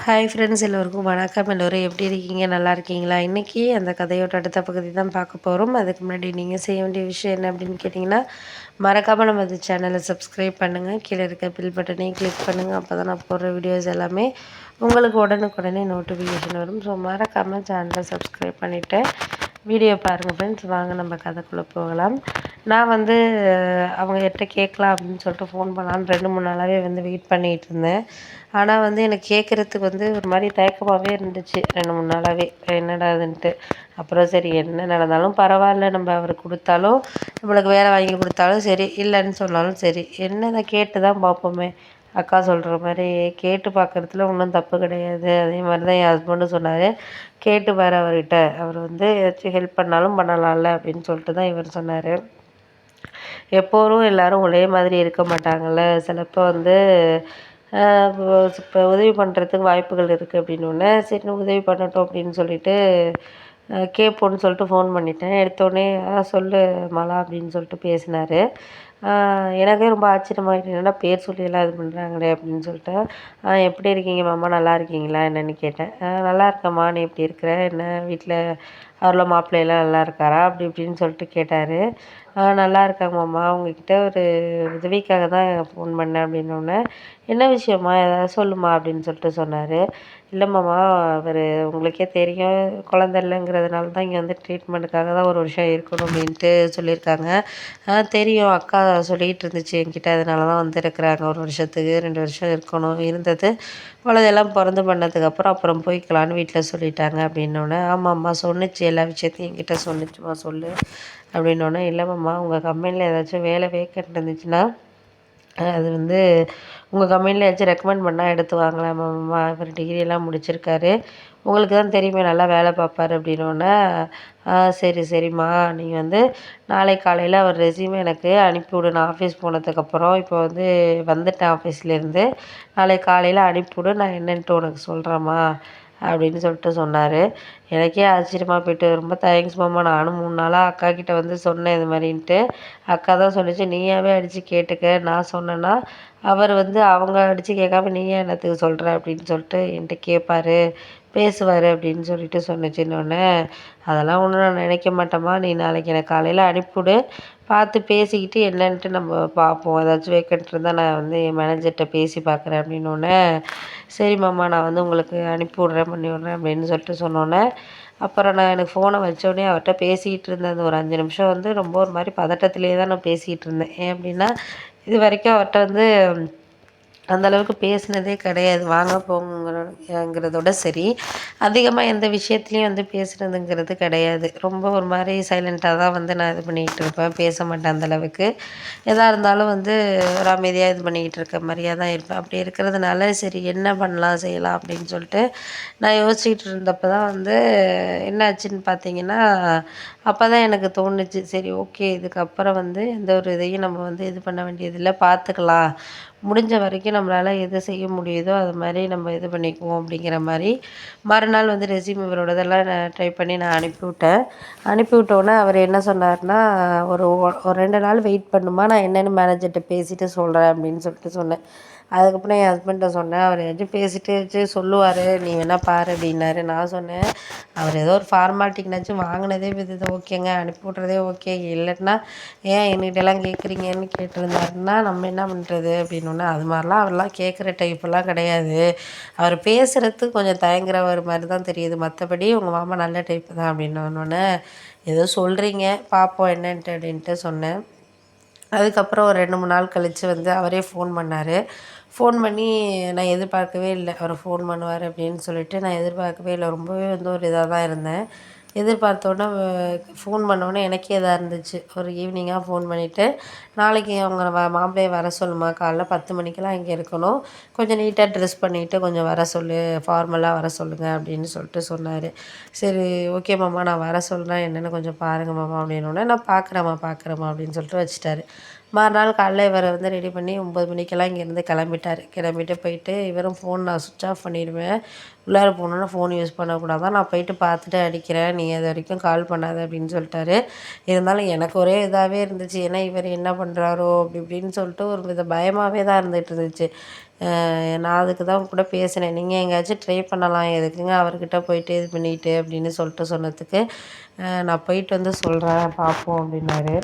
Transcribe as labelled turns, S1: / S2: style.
S1: Hi friends, எல்லோருக்கும் வணக்கம். எல்லோரும் எப்படி இருக்கீங்க? நல்லா இருக்கீங்களா? இன்றைக்கி அந்த கதையோட அடுத்த பகுதி தான் பார்க்க போகிறோம். அதுக்கு முன்னாடி நீங்கள் செய்ய வேண்டிய விஷயம் என்ன அப்படின்னு கேட்டிங்கன்னா, மறக்காமல் நம்ம இந்த சேனலை சப்ஸ்கிரைப் பண்ணுங்கள். கீழே இருக்க பில் பட்டனையும் கிளிக் பண்ணுங்கள். அப்போ தான் நான் போடுற வீடியோஸ் எல்லாமே உங்களுக்கு உடனுக்குடனே நோட்டிஃபிகேஷன் வரும். ஸோ மறக்காமல் சேனலை சப்ஸ்கிரைப் பண்ணிவிட்டு வீடியோ பாருங்கள் ஃப்ரெண்ட்ஸ். வாங்க நம்ம கதைக்குள்ளே போகலாம். நான் அவங்க கிட்ட கேட்கலாம் அப்படின்னு சொல்லிட்டு ஃபோன் பண்ணலான்னு 2-3 நாளாகவே வெயிட் பண்ணிகிட்டு இருந்தேன். ஆனால் எனக்கு கேட்குறதுக்கு ஒரு மாதிரி தயக்கமாகவே இருந்துச்சு 2-3 நாளாகவே. என்னடா இதுன்ட்டு. அப்புறம் சரி, என்ன நடந்தாலும் பரவாயில்ல, நம்ம அவருக்கு கொடுத்தாலும் நம்மளுக்கு வேலை வாங்கி கொடுத்தாலும் சரி, இல்லைன்னு சொன்னாலும் சரி, என்னதை கேட்டு தான் பார்ப்போமே. அக்கா சொல்கிற மாதிரி கேட்டு பார்க்குறதுல ஒன்றும் தப்பு கிடையாது. அதே மாதிரி தான் என் ஹஸ்பண்டும் சொன்னார், கேட்டு பாரு அவர்கிட்ட, அவர் ஏதாச்சும் ஹெல்ப் பண்ணாலும் பண்ணலாம்ல அப்படின்னு சொல்லிட்டு தான் இவர் சொன்னார். எப்போதும் எல்லோரும் ஒரே மாதிரி இருக்க மாட்டாங்கள்ல. சிலப்போ இப்போ உதவி பண்ணுறதுக்கு வாய்ப்புகள் இருக்குது அப்படின்னோடனே, சரி உதவி பண்ணட்டும் அப்படின்னு சொல்லிட்டு கேட்போன்னு சொல்லிட்டு ஃபோன் பண்ணிட்டேன். எடுத்தோடனே சொல்லு மாலா அப்படின்னு சொல்லிட்டு பேசினார். எனக்கே ரொம்ப ஆச்சரியமாகிட்டு, என்னடா பேர் சொல்லியெல்லாம் இது பண்ணுறாங்களே அப்படின்னு சொல்லிட்டு, எப்படி இருக்கீங்க மாமா, நல்லா இருக்கீங்களா என்னென்னு கேட்டேன். நல்லா இருக்கேம்மா, நீ எப்படி இருக்கிற, என்ன வீட்டில் அவரில் மாப்பிள்ளையெல்லாம் நல்லா இருக்காரா அப்படி இப்படின்னு சொல்லிட்டு கேட்டார். நல்லா இருக்காங்க மாமா, உங்ககிட்ட ஒரு உதவிக்காக தான் ஃபோன் பண்ணேன் அப்படின்னோடனே, என்ன விஷயம்மா, ஏதாவது சொல்லுமா அப்படின்னு சொல்லிட்டு சொன்னார். இல்லை மாமா, அவர் உங்களுக்கே தெரியும், குழந்த இல்லைங்கிறதுனால தான் இங்கே ட்ரீட்மெண்ட்டுக்காக தான் ஒரு வருஷம் இருக்கணும் அப்படின்ட்டு சொல்லியிருக்காங்க. தெரியும், அக்கா சொல்லிகிட்டு இருந்துச்சு என்கிட்ட, அதனால தான் வந்திருக்கிறாங்க. 1 வருஷத்துக்கு 2 வருஷம் இருக்கணும் இருந்தது, குழந்தையெல்லாம் பிறந்து பண்ணதுக்கப்புறம் அப்புறம் போய்க்கலான்னு வீட்டில் சொல்லிட்டாங்க அப்படின்னோடனே, ஆமாம்மா சொன்னிச்சு, எல்லா விஷயத்தையும் என்கிட்ட சொன்னிச்சுமா, சொல்லு அப்படின்னோடனே, இல்லை மாமா, உங்கள் கம்பெனியில் ஏதாச்சும் வேலை வேக்கண்ட் இருந்துச்சுன்னா அது உங்கள் கம்பெனியில் ஏதாச்சும் ரெக்கமெண்ட் பண்ணால் எடுத்து வாங்கலாமாம்மா, இவர் டிகிரியெல்லாம் முடிச்சிருக்காரு, உங்களுக்கு தான் தெரியுமே, நல்லா வேலை பார்ப்பாரு அப்படின்னோடனே, சரி சரிம்மா, நீங்கள் நாளைக்கு காலையில் அவர் ரெஸ்யூமே எனக்கு அனுப்பிவிடு, நான் ஆஃபீஸ் போனதுக்கப்புறம். இப்போ வந்துட்டேன் ஆஃபீஸ்லேருந்து, நாளைக்கு காலையில் அனுப்பிவிடு, நான் என்னன்ட்டு உனக்கு சொல்கிறேம்மா அப்படின்னு சொல்லிட்டு சொன்னார். எனக்கே ஆச்சரியமாக போய்ட்டு, ரொம்ப தேங்க்ஸ் மாமா, நானும் 3 நாளாக அக்கா கிட்டே சொன்னேன் இது மாதிரின்ட்டு. அக்கா தான் சொல்லிச்சு, நீயாவே அடித்து கேட்டுக்க, நான் சொன்னேன்னா அவர் அவங்க அடித்து கேட்காம நீ ஏன் என்னத்துக்கு சொல்கிற அப்படின்னு சொல்லிட்டு என்கிட்ட கேட்பாரு, பேசுவார் அப்படின்னு சொல்லிட்டு சொன்னிச்சின்னொன்னே, அதெல்லாம் ஒன்றும் நான் நினைக்க மாட்டேம்மா, நீ நாளைக்கு எனக்கு காலையில் அனுப்பிவிடு, பார்த்து பேசிக்கிட்டு என்னன்ட்டு நம்ம பார்ப்போம், ஏதாச்சும் வேக்கண்ட் இருந்தால் நான் என் மேனேஜர்கிட்ட பேசி பார்க்குறேன் அப்படின்னோடனே, சரி மாமா, நான் உங்களுக்கு அனுப்பி விட்றேன் பண்ணி விட்றேன் அப்படின்னு சொல்லிட்டு சொன்னோன்னே, அப்புறம் நான் எனக்கு ஃபோனை வச்சோடனே அவர்கிட்ட பேசிக்கிட்டு இருந்தேன். அந்த ஒரு 5 நிமிஷம் ரொம்ப ஒரு மாதிரி பதட்டத்திலே தான் நான் பேசிகிட்டு இருந்தேன். ஏன் அப்படின்னா, இது வரைக்கும் அவர்கிட்ட அந்த அளவுக்கு பேசினதே கிடையாது. வாங்க போங்கங்கிறதோட சரி, அதிகமாக எந்த விஷயத்துலையும் பேசுனதுங்கிறது கிடையாது. ரொம்ப ஒரு மாதிரி சைலண்ட்டாக தான் நான் இது பண்ணிகிட்டு இருப்பேன். பேச மாட்டேன் அந்தளவுக்கு. எதா இருந்தாலும் ஒரு அமைதியாக இது பண்ணிக்கிட்டு இருக்க மாதிரியே தான் இருப்பேன். அப்படி இருக்கிறதுனால சரி, என்ன பண்ணலாம் செய்யலாம் அப்படின்னு சொல்லிட்டு நான் யோசிச்சுட்டு இருந்தப்போ தான் என்ன ஆச்சுன்னு பார்த்தீங்கன்னா, அப்போ தான் எனக்கு தோணுச்சு, சரி ஓகே, இதுக்கப்புறம் எந்த ஒரு இதையும் நம்ம இது பண்ண வேண்டியதில்லை, பார்த்துக்கலாம். முடிஞ்ச வரைக்கும் நம்மளால் எது செய்ய முடியுதோ அது மாதிரி நம்ம இது பண்ணிக்குவோம் அப்படிங்கிற மாதிரி மறுநாள் ரெஸ்யூம் இவரோடதெல்லாம் நான் ட்ரை பண்ணி நான் அனுப்பிவிட்டேன். அனுப்பிவிட்டோன்னே அவர் என்ன சொன்னார்னா, ஒரு 2 நாள் வெயிட் பண்ணுமா, நான் என்னென்னு மேனேஜர்கிட்ட பேசிவிட்டு சொல்கிறேன் அப்படின்னு சொல்லிட்டு சொன்னேன். அதுக்கப்புறம் என் ஹஸ்பண்ட்ட சொன்னேன். அவர் ஏதாச்சும் பேசிட்டு ஏதாச்சும் சொல்லுவார், நீ வேணால் பாரு அப்படின்னாரு. நான் சொன்னேன், அவர் ஏதோ ஒரு ஃபார்மாலிட்டிக்குனாச்சும் வாங்கினதே இது ஓகேங்க, அனுப்பி விட்றதே ஓகே, இல்லைன்னா ஏன் என்கிட்டலாம் கேட்குறீங்கன்னு கேட்டிருந்தாருன்னா நம்ம என்ன பண்ணுறது அப்படின்னோடனே, அது மாதிரிலாம் அவர்லாம் கேட்குற டைப்பெல்லாம் கிடையாது, அவர் பேசுகிறதுக்கு கொஞ்சம் தயங்குறவர் மாதிரி தான் தெரியுது, மற்றபடி உங்கள் மாமா நல்ல டைப்பு தான் அப்படின்னோடனே, ஏதோ சொல்கிறீங்க பார்ப்போம் என்னன்ட்டு அப்படின்ட்டு சொன்னேன். அதுக்கப்புறம் ஒரு 2-3 நாள் கழித்து அவரே ஃபோன் பண்ணார். ஃபோன் பண்ணி, நான் எதிர்பார்க்கவே இல்லை அவர் ஃபோன் பண்ணுவார் அப்படின்னு சொல்லிட்டு, நான் எதிர்பார்க்கவே இல்லை. ரொம்பவே ஒரு இதாக தான் இருந்தேன். எதிர்பார்த்தோன்னே ஃபோன் பண்ணோன்னே எனக்கே இதாக இருந்துச்சு. ஒரு ஈவினிங்காக ஃபோன் பண்ணிவிட்டு, நாளைக்கு அவங்க மாப்பிள்ளையை வர சொல்லுமா, காலைல 10 மணிக்கெல்லாம் இங்கே இருக்கணும், கொஞ்சம் நீட்டாக ட்ரெஸ் பண்ணிவிட்டு கொஞ்சம் வர சொல்லு, ஃபார்மலாக வர சொல்லுங்கள் அப்படின்னு சொல்லிட்டு சொன்னார். சரி ஓகே மாமா, நான் வர சொல்கிறேன், என்னென்னு கொஞ்சம் பாருங்கள் மாமா அப்படின்னோடனே, நான் பார்க்குறேம்மா அப்படின்னு சொல்லிட்டு வச்சுட்டாரு. மறுநாள் காலைல இவரை ரெடி பண்ணி 9 மணிக்கெல்லாம் இங்கேருந்து கிளம்பிட்டார். கிளம்பிட்டு போயிட்டு, இவரும் ஃபோன் நான் சுவிட்ச் ஆஃப் பண்ணிடுவேன், உள்ளார போனோன்னா ஃபோன் யூஸ் பண்ணக்கூடாதான், நான் போயிட்டு பார்த்துட்டு அடிக்கிறேன், நீ அது வரைக்கும் கால் பண்ணாத அப்படின்னு சொல்லிட்டாரு. இருந்தாலும் எனக்கு ஒரே இதாகவே இருந்துச்சு, ஏன்னா இவர் என்ன பண்ணுறாரோ அப்படி இப்படின்னு சொல்லிட்டு ஒரு வித பயமாகவே தான் இருந்துகிட்டு இருந்துச்சு. நான் அதுக்கு தான் கூட பேசினேன். நீங்கள் எங்கேயாச்சும் ட்ரை பண்ணலாம், எதுக்குங்க அவர்கிட்ட போயிட்டு இது பண்ணிக்கிட்டு அப்படின்னு சொல்லிட்டு சொன்னதுக்கு, நான் போயிட்டு வந்து சொல்கிறேன் பார்ப்போம் அப்படின்னாரு.